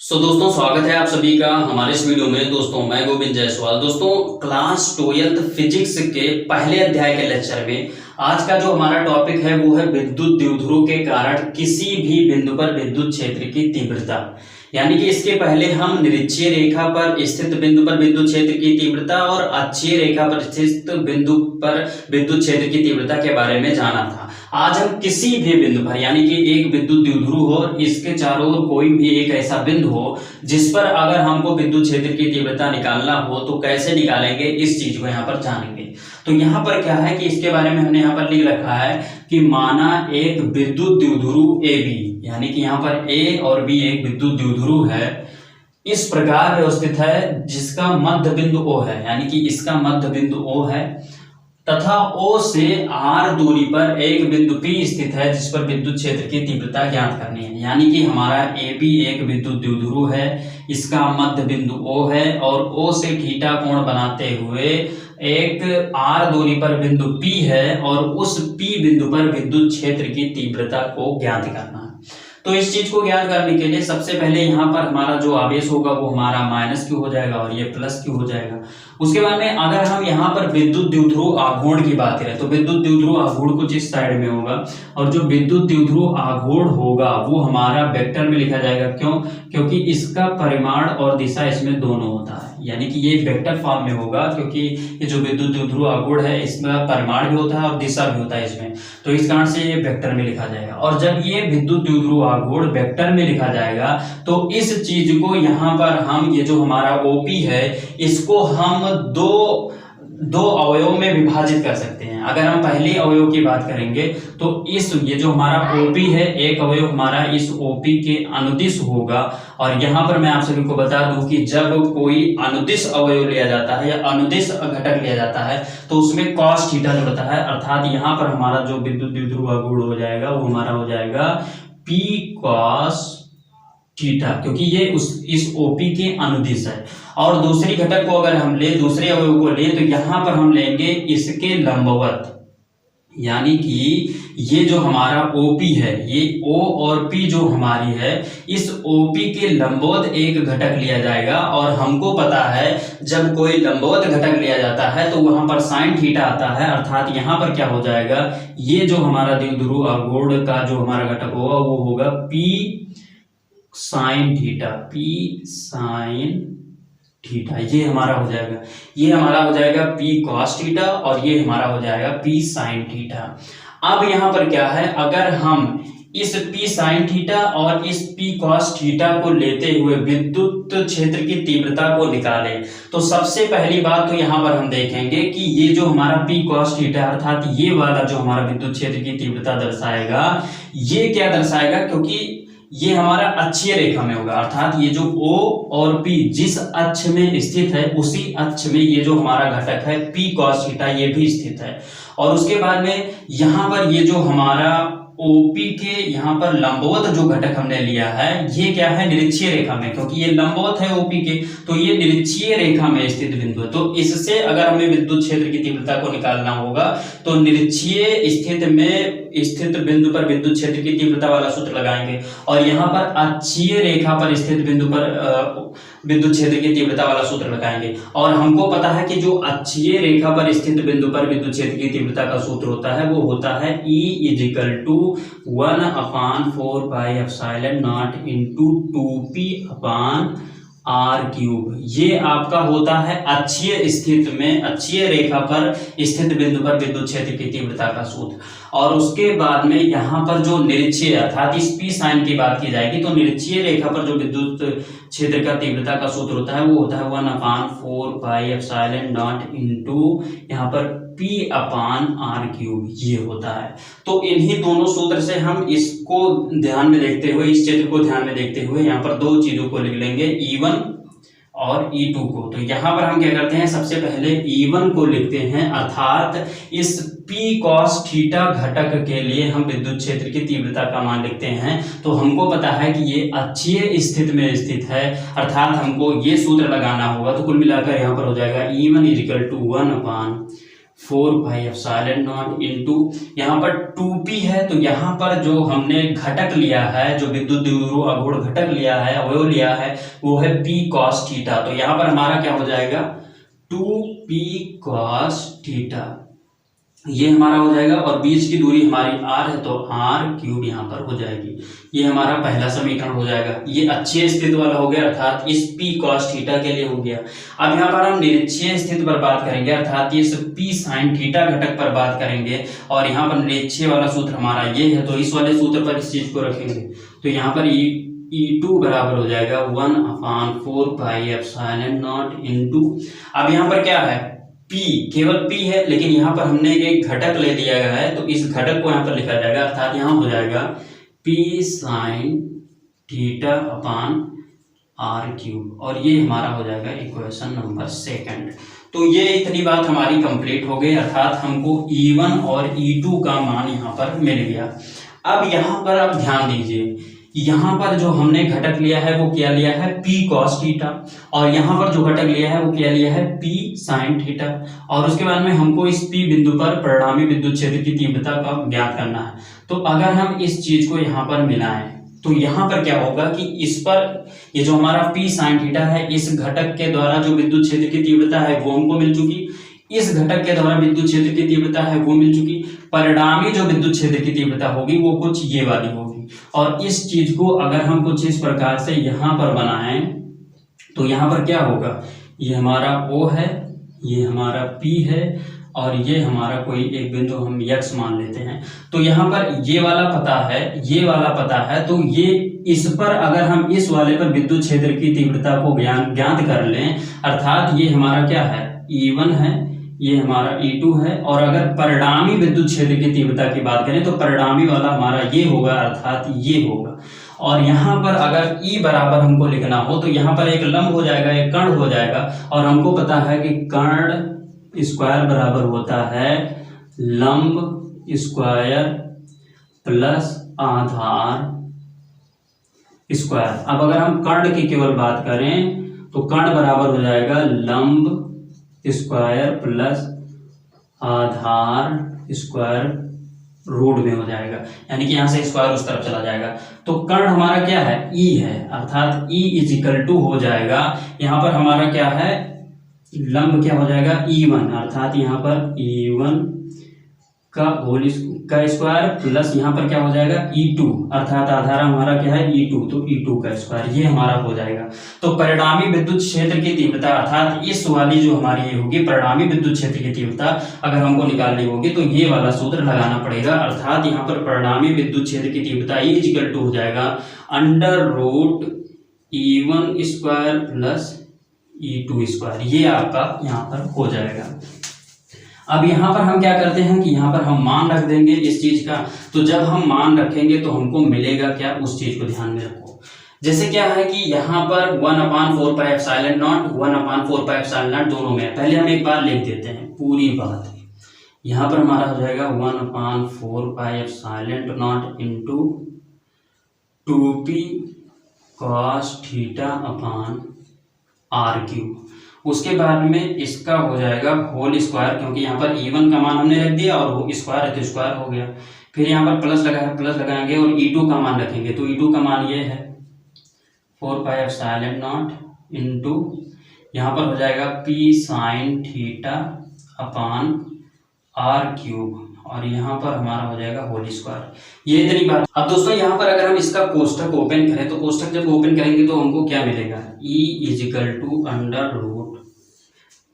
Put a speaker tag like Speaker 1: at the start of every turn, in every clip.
Speaker 1: दोस्तों स्वागत है आप सभी का हमारे इस वीडियो में। दोस्तों मैं गोविंद जायसवाल। दोस्तों क्लास 12th फिजिक्स के पहले अध्याय के लेक्चर में आज का जो हमारा टॉपिक है वो है विद्युत द्विध्रुव के कारण किसी भी बिंदु पर विद्युत क्षेत्र की तीव्रता। यानी कि इसके पहले हम निरक्षीय रेखा पर स्थित बिंदु पर विद्युत क्षेत्र की तीव्रता और अक्षीय रेखा पर स्थित बिंदु पर विद्युत क्षेत्र की तीव्रता के बारे में जाना था। आज हम किसी भी बिंदु पर यानी कि एक विद्युत द्विध्रुव हो और इसके चारों ओर कोई भी एक ऐसा बिंदु हो जिस पर अगर हमको विद्युत क्षेत्र की तीव्रता निकालना हो तो कैसे निकालेंगे, इस चीज को यहाँ पर जानेंगे। तो यहाँ पर क्या है कि इसके बारे में हमने यहाँ पर लिख रखा है कि माना एक विद्युत द्विध्रुव ए बी, यानी कि यहाँ पर ए और बी एक विद्युत द्विध्रुव है, इस प्रकार व्यवस्थित है जिसका मध्य बिंदु ओ है, यानी कि इसका मध्य बिंदु ओ है तथा O से R दूरी पर एक बिंदु P स्थित है जिस पर विद्युत क्षेत्र की तीव्रता ज्ञात करनी है। यानी कि हमारा AB एक विद्युत द्विध्रुव है, इसका मध्य बिंदु O है और O से थीटा कोण बनाते हुए एक R दूरी पर बिंदु P है और उस P बिंदु पर विद्युत क्षेत्र की तीव्रता को ज्ञात करना है। तो इस चीज को ज्ञात करने के लिए सबसे पहले यहाँ पर हमारा जो आवेश होगा वो हमारा माइनस क्यू हो जाएगा और ये प्लस क्यू हो जाएगा। उसके बाद में अगर हम यहाँ पर विद्युत द्विध्रुव आघूर्ण की बात करें तो विद्युत द्विध्रुव आघूर्ण कुछ इस साइड में होगा और जो विद्युत द्विध्रुव आघूर्ण होगा वो हमारा वेक्टर में लिखा जाएगा। क्यों? क्योंकि इसका परिमाण और दिशा इसमें दोनों होता है, यानी कि ये वेक्टर फॉर्म में होगा क्योंकि ये जो विद्युत द्विध्रुव आघूर्ण है इसमें परिमाण भी होता है और दिशा भी होता है इसमें, तो इस कारण से ये वेक्टर में लिखा जाएगा। और जब ये विद्युत द्विध्रुव आघूर्ण वेक्टर में लिखा जाएगा तो इस चीज को यहाँ पर हम ये जो हमारा ओपी है इसको हम दो अवयव में विभाजित कर सकते हैं। अगर हम पहले अवयव की बात करेंगे तो इस ये जो हमारा ओपी है एक अवयव हमारा इस ओपी के अनुदिश होगा। और यहाँ पर मैं आप सभी को बता दूं कि जब कोई अनुदिश अवयव लिया जाता है या अनुदिश घटक लिया जाता है तो उसमें कॉस थीटा जुड़ता है, अर्थात यहाँ पर हमारा जो विद्युत द्विध्रुव आघूर्ण हो जाएगा वो हमारा हो जाएगा P cos थीटा, क्योंकि ये इस ओपी के अनुदिश है। और दूसरी घटक को अगर हम ले दूसरे अवयव को ले तो यहाँ पर हम लेंगे इसके लंबवत, यानी कि ये जो हमारा ओपी है ये ओ और पी जो हमारी है इस ओपी के लंबवत एक घटक लिया जाएगा। और हमको पता है जब कोई लंबवत घटक लिया जाता है तो वहां पर साइन थीटा आता है, अर्थात यहाँ पर क्या हो जाएगा, ये जो हमारा द्विध्रुव आघूर्ण का जो हमारा घटक होगा वो होगा P sine theta, P sine theta, ये हमारा हो जाएगा, ये हमारा हो जाएगा P cos थीटा और ये हमारा हो जाएगा P साइन थीटा। अब यहाँ पर क्या है, अगर हम इस P साइन थीटा और इस P cos थीटा को लेते हुए विद्युत क्षेत्र की तीव्रता को निकालें तो सबसे पहली बात तो यहाँ पर हम देखेंगे कि ये जो हमारा P cos थीटा अर्थात ये वाला जो हमारा विद्युत क्षेत्र की तीव्रता दर्शाएगा ये क्या दर्शाएगा, क्योंकि ये हमारा अक्षीय रेखा में होगा, अर्थात ये जो O और P जिस अक्ष में स्थित है उसी अक्ष में ये जो हमारा घटक है P cos थीटा ये भी स्थित है। और उसके बाद में यहाँ पर ये जो हमारा ओपी के यहाँ पर लंबवत जो घटक हमने लिया है ये क्या है, निरक्षीय रेखा में, क्योंकि ये लंबवत है ओपी के तो ये निरक्षीय रेखा में स्थित बिंदु है। तो इससे अगर हमें विद्युत क्षेत्र की तीव्रता को निकालना होगा तो निरक्षीय स्थित बिंदु पर विद्युत क्षेत्र की तीव्रता वाला सूत्र लगाएंगे और यहाँ पर अक्षीय रेखा पर स्थित बिंदु पर विद्युत क्षेत्र की तीव्रता वाला सूत्र लगाएंगे। और हमको पता है कि जो अक्षीय रेखा पर स्थित बिंदु पर विद्युत क्षेत्र की तीव्रता का सूत्र होता है वो होता है E = 1/4πε0 इंटू 2p/r³। ये आपका होता है अक्षीय रेखा पर स्थित बिंदु पर विद्युत क्षेत्र की तीव्रता का सूत्र। और उसके बाद में यहाँ पर जो निरक्षीय अर्थात इस P साइन की बात की जाएगी तो निरक्षीय रेखा पर जो विद्युत क्षेत्र का तीव्रता का सूत्र होता है वो होता है 1/4πε0 इंटू यहाँ पर p/r³, ये होता है। तो इन्हीं दोनों सूत्र से हम इसको ध्यान में देखते हुए इस क्षेत्र को ध्यान में देखते हुए यहाँ पर दो चीजों को लिख लेंगे E1 और E2 को। तो यहाँ पर हम क्या करते हैं, सबसे पहले E1 को लिखते हैं, अर्थात इस P cos थीटा घटक के लिए हम विद्युत क्षेत्र की तीव्रता का मान लिखते हैं। तो हमको पता है कि ये अक्षीय स्थिति में स्थित है, अर्थात हमको ये सूत्र लगाना होगा। तो कुल मिलाकर यहाँ पर हो जाएगा E1 = 4 pi epsilon naught into यहाँ पर 2p है, तो यहाँ पर जो हमने घटक लिया है, जो विद्युत द्विध्रुव आघूर्ण घटक लिया है, अवयव लिया है, वो है p cos थीटा। तो यहाँ पर हमारा क्या हो जाएगा 2p cos थीटा, ये हमारा हो जाएगा। और बीच की दूरी हमारी r है, तो r क्यूब यहाँ पर हो जाएगी। ये हमारा पहला समीकरण हो जाएगा। ये अक्षीय स्थिति वाला हो गया, अर्थात इस p cos थीटा के लिए हो गया। अब यहाँ पर हम निरक्षीय स्थिति पर बात करेंगे, अर्थात इस p sin थीटा घटक पर बात करेंगे। और यहाँ पर निरक्षीय वाला सूत्र हमारा ये है, तो इस वाले सूत्र पर इस चीज को रखेंगे। तो यहाँ पर E2 बराबर हो जाएगा 1/4 पाई एप्सिलॉन नॉट इंटू, अब यहाँ पर क्या है P, केवल P है, लेकिन यहाँ पर हमने एक घटक ले लिया गया है, तो इस घटक को यहाँ पर लिखा जाएगा, अर्थात यहाँ हो जाएगा P sin theta upon r cube, और ये हमारा हो जाएगा इक्वेशन नंबर 2। तो ये इतनी बात हमारी कंप्लीट हो गई, अर्थात हमको E1 और E2 का मान यहाँ पर मिल गया। अब यहाँ पर आप ध्यान दीजिए, यहाँ पर जो हमने घटक लिया है वो क्या लिया है p cos थीटा, और यहाँ पर जो घटक लिया है वो क्या लिया है p sin थीटा। और उसके बाद में हमको इस p बिंदु पर परिणामी विद्युत क्षेत्र की तीव्रता का ज्ञात करना है। तो अगर हम इस चीज को यहाँ पर मिलाएं, तो यहाँ पर क्या होगा कि इस पर ये जो हमारा p sin थीटा है, इस घटक के द्वारा जो विद्युत क्षेत्र की तीव्रता है वो हमको मिल चुकी, इस घटक के द्वारा विद्युत क्षेत्र की तीव्रता है वो मिल चुकी, परिणामी जो विद्युत क्षेत्र की तीव्रता होगी वो कुछ ये वाली होगी। और इस चीज को अगर हम कुछ इस प्रकार से यहाँ पर बनाएं, तो यहाँ पर क्या होगा, ये हमारा O है, ये हमारा P है, और ये हमारा कोई एक बिंदु हम x मान लेते हैं। तो यहाँ पर ये वाला पता है, ये वाला पता है, तो ये इस पर अगर हम इस वाले पर विद्युत क्षेत्र की तीव्रता को ज्ञात कर लें, अर्थात ये हमारा क्या है E1 है, ये हमारा E2 है, और अगर परिणामी विद्युत क्षेत्र की तीव्रता की बात करें तो परिणामी वाला हमारा ये होगा, अर्थात ये होगा। और यहाँ पर अगर E बराबर हमको लिखना हो, तो यहाँ पर एक लंब हो जाएगा, एक कर्ण हो जाएगा, और हमको पता है कि कर्ण स्क्वायर बराबर होता है लंब स्क्वायर प्लस आधार स्क्वायर। अब अगर हम कर्ण की केवल बात करें, तो कर्ण बराबर हो जाएगा लंब स्क्वायर प्लस आधार स्क्वायर रूट में हो जाएगा, यानी कि यहाँ से स्क्वायर उस तरफ चला जाएगा। तो कर्ण हमारा क्या है E है, अर्थात E इजिकल टू हो जाएगा, यहाँ पर हमारा क्या है लंब क्या हो जाएगा E1, अर्थात यहाँ पर E1 का होल का स्क्वायर प्लस यहाँ पर क्या हो जाएगा E2, अर्थात आधार हमारा क्या है E2, तो E2 का स्क्वायर, ये हमारा हो जाएगा। तो परिणामी विद्युत क्षेत्र की तीव्रता, अर्थात इस वाली जो हमारी ये होगी परिणामी विद्युत क्षेत्र की तीव्रता, अगर हमको निकालनी होगी तो ये वाला सूत्र लगाना पड़ेगा, अर्थात यहाँ पर परिणामी विद्युत क्षेत्र की तीव्रता E इक्वल टू हो जाएगा √E1 square plus E2 square, ये आपका यहाँ पर हो जाएगा। अब यहाँ पर हम क्या करते हैं कि यहाँ पर हम मान रख देंगे इस चीज का। तो जब हम मान रखेंगे तो हमको मिलेगा क्या, उस चीज को ध्यान में रखो। जैसे क्या है कि यहाँ पर 1/4 pi epsilon not 1/4 pi epsilon not दोनों में, पहले हम एक बार लिख देते हैं पूरी बात। यहाँ पर हमारा हो जाएगा 1/4 pi epsilon naught into 2p cos theta upon r cube. उसके बाद में इसका हो जाएगा होल स्क्वायर, क्योंकि यहाँ पर E1 का मान हमने रख दिया और स्क्वायर है तो स्क्वायर हो गया। फिर यहाँ पर प्लस लगाएंगे और E2 का मान रखेंगे, तो E2 का मान ये है 4 पाई एप्सिलॉन नॉट इंटू यहाँ पर हो जाएगा p sin theta upon r cube, और यहाँ पर हमारा हो जाएगा होल स्क्वायर। ये इतनी बात। अब दोस्तों यहाँ पर अगर हम इसका कोष्ठक ओपन करें, तो कोष्ठक जब ओपन करेंगे तो हमको क्या मिलेगा, E is equal to under root,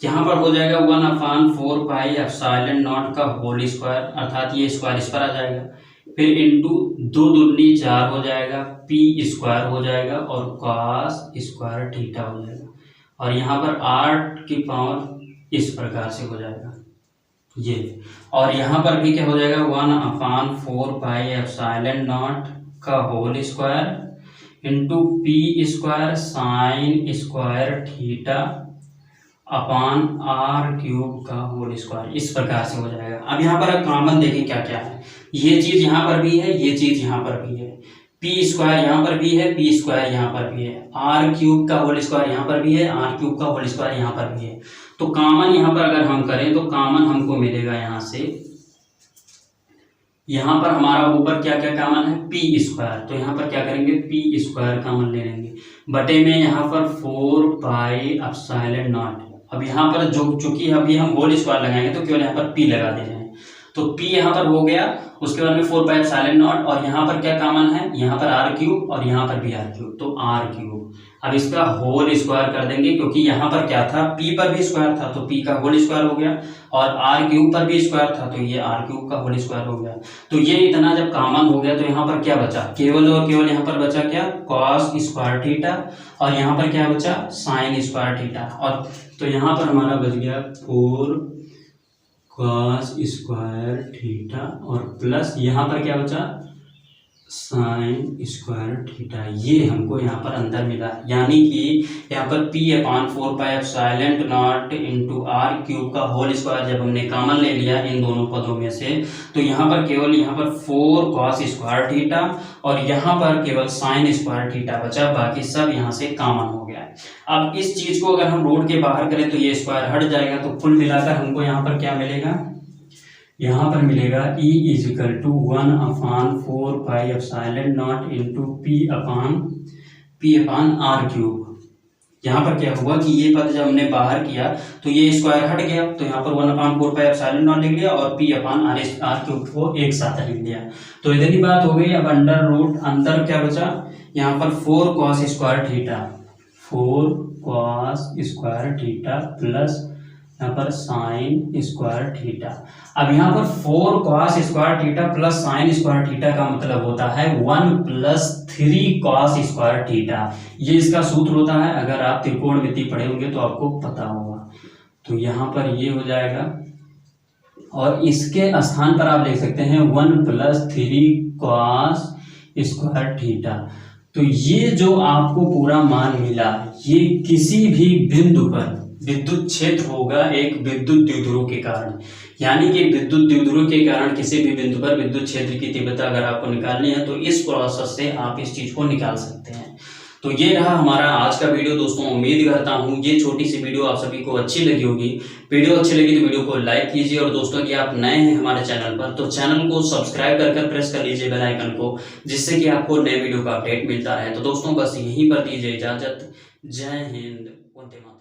Speaker 1: यहाँ पर हो जाएगा 1/4 पाई एप्सिलॉन नॉट का होल स्क्वायर, अर्थात ये स्क्वायर इस पर आ जाएगा, फिर इंटू 2 दूनी 4 हो जाएगा, p स्क्वायर हो जाएगा और cos स्क्वायर थीटा हो जाएगा, और यहाँ पर 8 की पावर इस प्रकार से हो जाएगा ये, और यहाँ पर भी क्या हो जाएगा 1/4 पाई एप्सिलॉन नॉट का whole square into p square sine square theta upon r cube का होल स्क्वायर, इस प्रकार से हो जाएगा। अब यहाँ पर कॉमन देखें क्या क्या है, ये चीज यहाँ पर भी है, ये चीज यहाँ पर भी है। पी स्क्वायर यहाँ पर भी है, पी स्क्वायर यहाँ पर भी है, आर क्यूब का होल स्क्वायर यहाँ पर भी है, आर क्यूब का होल स्क्वायर यहाँ पर भी है। तो कॉमन यहाँ पर अगर हम करें तो कॉमन हमको मिलेगा यहाँ से, यहाँ पर हमारा ऊपर क्या क्या कॉमन है, पी स्क्वायर, तो यहाँ पर क्या करेंगे, पी स्क्वायर कॉमन ले लेंगे, बटे में यहाँ पर 4 पाई एप्सिलॉन नॉट। अब यहाँ पर जो चूंकि अभी हम होल स्क्वायर लगाएंगे तो केवल यहाँ पर पी लगा दे रहे हैं, तो पी यहाँ पर हो गया, उसके बाद में 4 पाई एप्सिलॉन नॉट, और यहाँ पर क्या कॉमन है, यहाँ पर आर क्यूब और यहाँ पर भी आर क्यूब, तो आर क्यूब। अब इसका होल स्क्वायर कर देंगे, क्योंकि यहाँ पर क्या था, पी पर भी स्क्वायर था, तो पी का होल स्क्वायर हो गया, और आर क्यूब पर भी स्क्वायर था, तो ये आर क्यूब का होल स्क्वायर हो गया। तो ये इतना जब कॉमन हो गया तो यहाँ पर क्या बचा, केवल और केवल यहाँ पर बचा क्या, कॉस स्क्वायर थीटा, और यहाँ पर क्या बचा, साइन स्क्वायर थीटा। और तो यहाँ पर हमारा बच गया 4 कॉस स्क्वायर थीटा और प्लस यहाँ पर क्या बचा, साइन स्क्वायर थीटा। ये हमको यहाँ पर अंदर मिला, यानी कि यहाँ पर p upon 4 pi epsilon naught into r cube का होल स्क्वायर जब हमने कॉमन ले लिया इन दोनों पदों में से, तो यहाँ पर केवल यहाँ पर 4 कॉस स्क्वायर थीटा और यहाँ पर केवल साइन स्क्वायर थीटा बचा, बाकी सब यहाँ से कॉमन हो गया है। अब इस चीज को अगर हम रूट के बाहर करें तो ये स्क्वायर हट जाएगा, तो कुल मिलाकर हमको यहाँ पर क्या मिलेगा, यहाँ पर मिलेगा E is equal to 1 upon 4 pi epsilon naught into p upon r cube. यहाँ पर क्या हुआ कि ये पद जब हमने बाहर किया तो ये स्क्वायर हट गया, तो यहाँ पर 1 अपॉन 4 पाई एप्सिलॉन नॉट लिख लिया और पी अपॉन आर क्यूब को एक साथ लिख लिया। तो इतनी बात हो गई। अब अंडर रूट अंदर क्या बचा, यहाँ पर 4 cos square theta, 4 cos square theta plus यहाँ पर साइन स्क्वायर थीटा। अब यहाँ पर 4 cos square theta plus sign square theta का मतलब होता है 1 प्लस 3 कॉस स्क्वायर थीटा। ये इसका सूत्र होता है, अगर आप त्रिकोणमिति पढ़े होंगे तो आपको पता होगा। तो यहाँ पर ये हो जाएगा, और इसके स्थान पर आप लिख सकते हैं 1 प्लस 3 कॉस स्क्वायर थीटा। तो ये जो आपको पूरा मान मिला, ये किसी भी बिंदु पर विद्युत क्षेत्र होगा एक विद्युत द्विध्रुव के कारण, यानी कि विद्युत द्विध्रुव के कारण किसी भी बिंदु पर विद्युत क्षेत्र की तीव्रता अगर आपको निकालनी है तो इस प्रोसेस से आप इस चीज को निकाल सकते हैं। तो ये रहा हमारा आज का वीडियो दोस्तों। उम्मीद करता हूँ ये छोटी सी वीडियो आप सभी को अच्छी लगी होगी। वीडियो अच्छी लगी तो वीडियो को लाइक कीजिए, और दोस्तों कि आप नए हैं हमारे चैनल पर तो चैनल को सब्सक्राइब कर प्रेस कर लीजिए बेल आइकन को, जिससे कि आपको नए वीडियो का अपडेट मिलता रहे। तो दोस्तों बस यहीं पर दीजिए इजाजत। जय हिंद, वंदे मातरम।